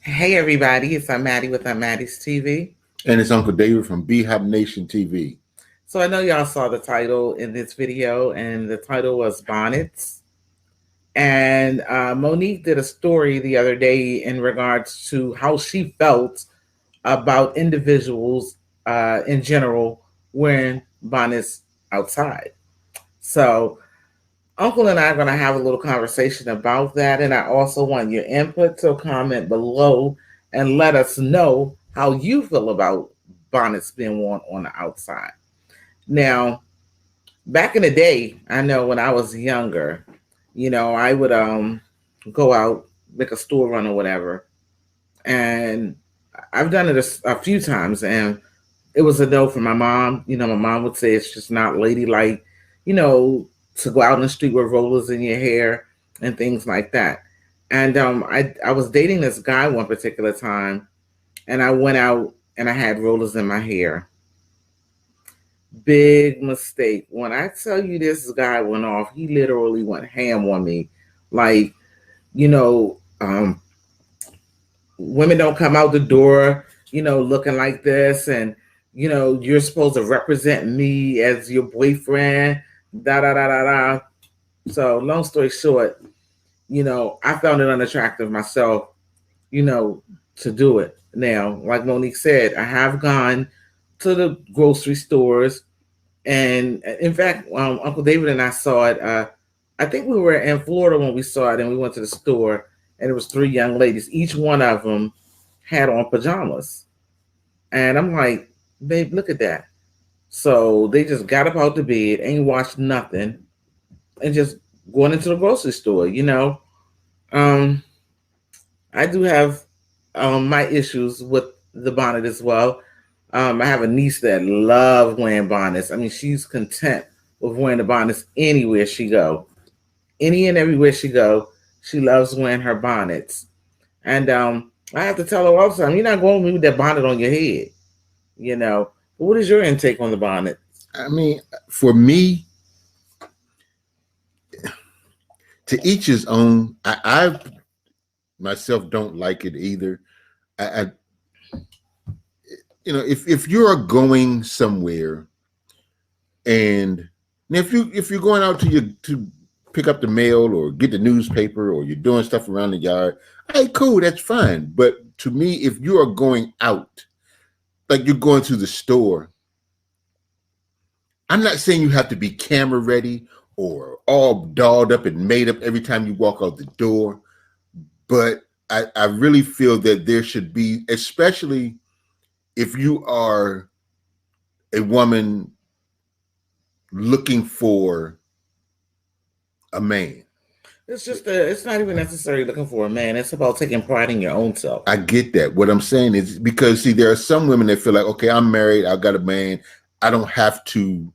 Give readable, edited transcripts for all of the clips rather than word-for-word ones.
Hey everybody, it's Maddie with Maddie's TV. And it's Uncle David from Beehive Nation TV. So I know y'all saw the title in this video, and the title was Bonnets. And Monique did a story the other day in regards to how she felt about individuals in general wearing bonnets outside. So Uncle and I are going to have a little conversation about that. And I also want your input, so comment below and let us know how you feel about bonnets being worn on the outside. Now, back in the day, I know when I was younger, I would go out, make a store run or whatever. And I've done it a few times, and it was a no for my mom. My mom would say it's just not ladylike, you know, to go out in the street with rollers in your hair and things like that. And I was dating this guy one particular time, and I went out and I had rollers in my hair. Big mistake. When I tell you this guy went off, he literally went ham on me. Like, you know, women don't come out the door, looking like this, and you're supposed to represent me as your boyfriend. Da da da da da. So, long story short, I found it unattractive myself, you know, to do it. Now, like Monique said, I have gone to the grocery stores, and in fact, Uncle David and I saw it. I think we were in Florida when we saw it, and we went to the store, and it was three young ladies. Each one of them had on pajamas. And I'm like, babe, look at that. So they just got up out the bed, ain't washed nothing, and just going into the grocery store. Um, I do have my issues with the bonnet as well. I have a niece that loves wearing bonnets. I mean, she's content with wearing the bonnets anywhere she go. Any and everywhere she go, she loves wearing her bonnets. And I have to tell her all the time, you're not going with that bonnet on your head, you know. But what is your intake on the bonnet? I mean, for me, to each his own. I myself don't like it either. I if you're going somewhere, and if you're going out to pick up the mail or get the newspaper, or you're doing stuff around the yard, all right, cool, that's fine. But to me, if you are going out, like you're going to the store, I'm not saying you have to be camera ready or all dolled up and made up every time you walk out the door, but I really feel that there should be, especially if you are a woman looking for a man. It's not even necessarily looking for a man. It's about taking pride in your own self. I get that. What I'm saying is, because see, there are some women that feel like, okay, I'm married, I've got a man, I don't have to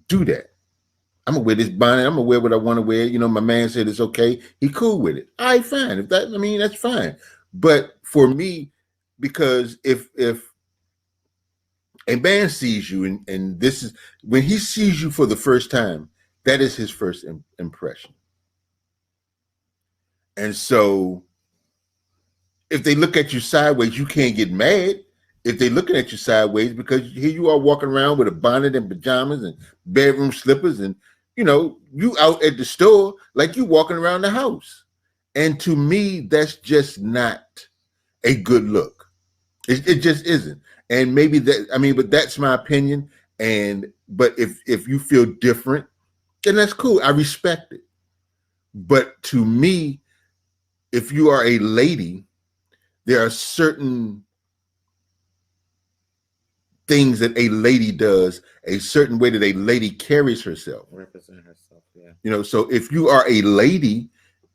do that. I'm gonna wear this bonnet. I'm gonna wear what I want to wear. My man said it's okay. He cool with it. All right, fine. That's fine. But for me, because if a man sees you, and this is when he sees you for the first time, that is his first impression. And so, if they look at you sideways, you can't get mad if they're looking at you sideways, because here you are walking around with a bonnet and pajamas and bedroom slippers, and you out at the store like you walking around the house. And to me, that's just not a good look. It just isn't. And maybe but that's my opinion. But if you feel different, then that's cool. I respect it. But to me, if you are a lady, there are certain things that a lady does, a certain way that a lady carries herself. Represent herself, yeah. So if you are a lady,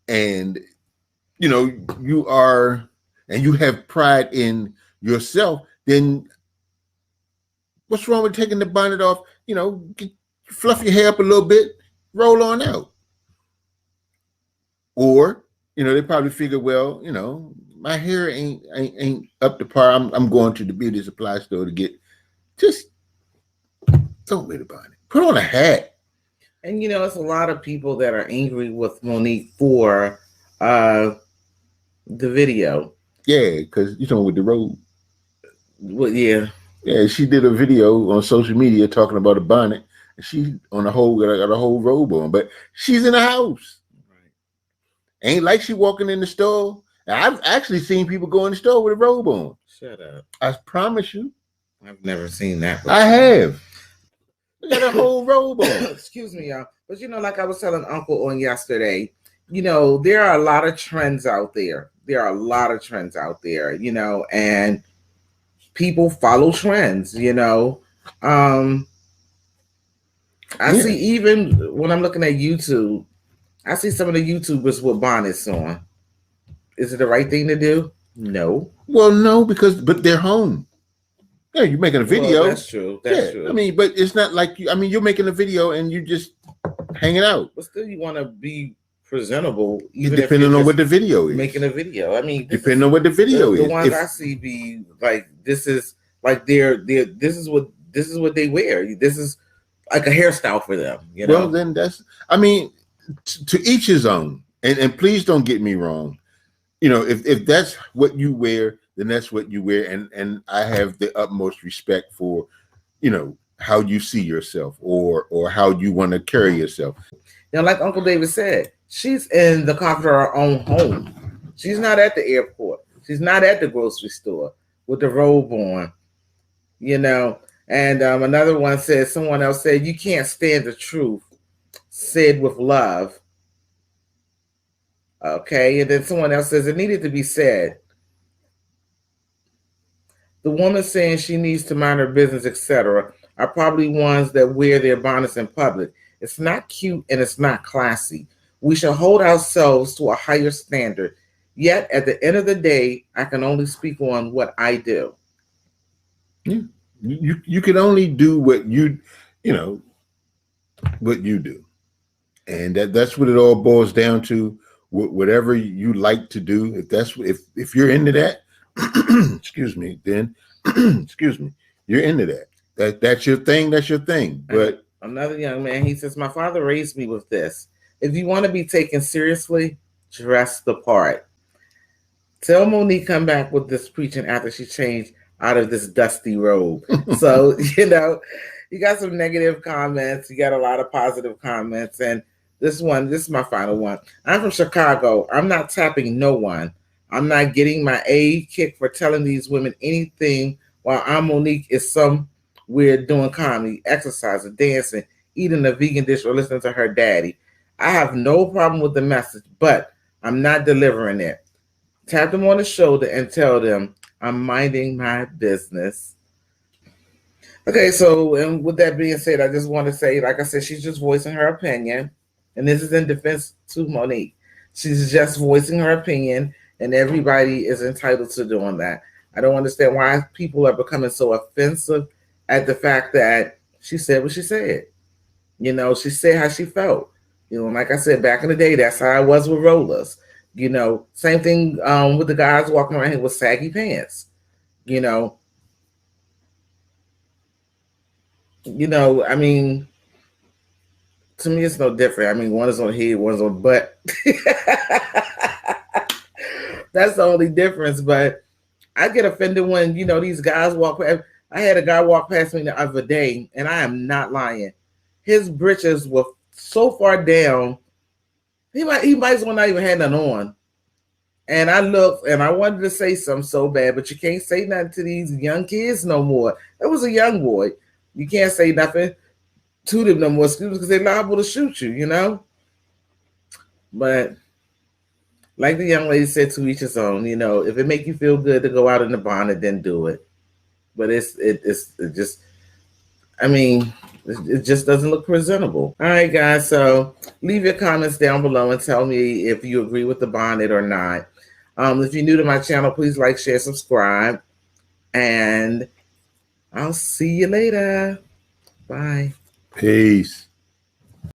and you are, and you have pride in yourself, then what's wrong with taking the bonnet off? Fluff your hair up a little bit, roll on out. Or they probably figure, well, my hair ain't up to par. I'm going to the beauty supply store to get. Just don't wear the bonnet. Put on a hat. And it's a lot of people that are angry with Monique for The video. Yeah, because you talking with the robe. Well, yeah. Yeah, she did a video on social media talking about a bonnet. She on the whole got a whole robe on, but she's in the house. Right. Ain't like she walking in the store. I've actually seen people go in the store with a robe on. Shut up. I promise you. I've never seen that before. I have. They got a whole robe on. Excuse me, y'all. But like I was telling Uncle on yesterday, there are a lot of trends out there. There are a lot of trends out there, and people follow trends, I see even when I'm looking at YouTube, I see some of the YouTubers with bonnets on. Is it the right thing to do? No. Well, no, but they're home. Yeah, you're making a video. Well, that's true. That's true. I mean, but it's not like you. I mean, you're making a video and you just hanging out. But still, you want to be presentable, even depending on what the video is. Making a video. I mean, depending on what the video is. The ones I see be like, this is like this is what they wear. This is like a hairstyle for them. Well, then I mean, to each his own. And please don't get me wrong. If that's what you wear, then that's what you wear. And I have the utmost respect for, how you see yourself or how you want to carry yourself. Like Uncle David said, she's in the comfort of her own home. She's not at the airport. She's not at the grocery store with the robe on, And another one said, someone else said, you can't stand the truth said with love. Okay, and then someone else says it needed to be said. The woman saying she needs to mind her business, etc., are probably ones that wear their bonnets in public. It's not cute and it's not classy. We should hold ourselves to a higher standard. Yet, at the end of the day, I can only speak on what I do. Yeah. You can only do what what you do. And that's what it all boils down to. Whatever you like to do, if you're into that, excuse me, then excuse me, you're into that. That's your thing. That's your thing. But another young man, he says, my father raised me with this. If you want to be taken seriously, dress the part. Tell Monique come back with this preaching after she changed out of this dusty robe. So, you got some negative comments. You got a lot of positive comments. And this is my final one. I'm from Chicago. I'm not tapping no one. I'm not getting my A kick for telling these women anything while Monique is somewhere doing comedy, exercising, dancing, eating a vegan dish, or listening to her daddy. I have no problem with the message, but I'm not delivering it. Tap them on the shoulder and tell them I'm minding my business. Okay, so, and with that being said, I just want to say, like I said, she's just voicing her opinion. And this is in defense to Monique. She's just voicing her opinion, and everybody is entitled to doing that. I don't understand why people are becoming so offensive at the fact that she said what she said. She said how she felt. Like I said, back in the day, that's how I was with rollers. Same thing with the guys walking around here with saggy pants. I mean, to me, it's no different. I mean, one is on head, one's on butt. That's the only difference. But I get offended when, these guys walk past. I had a guy walk past me the other day, and I am not lying. His britches were so far down, he might as well not even have none on. And I looked, and I wanted to say something so bad, but you can't say nothing to these young kids no more. It was a young boy. You can't say nothing to them no more because they're liable to shoot you, But like the young lady said, to each his own. If it make you feel good to go out in the bonnet, then do it. But it just, I mean, it just doesn't look presentable. All right, guys. So leave your comments down below and tell me if you agree with the bonnet or not. If you're new to my channel, please like, share, subscribe, and I'll see you later. Bye. Peace.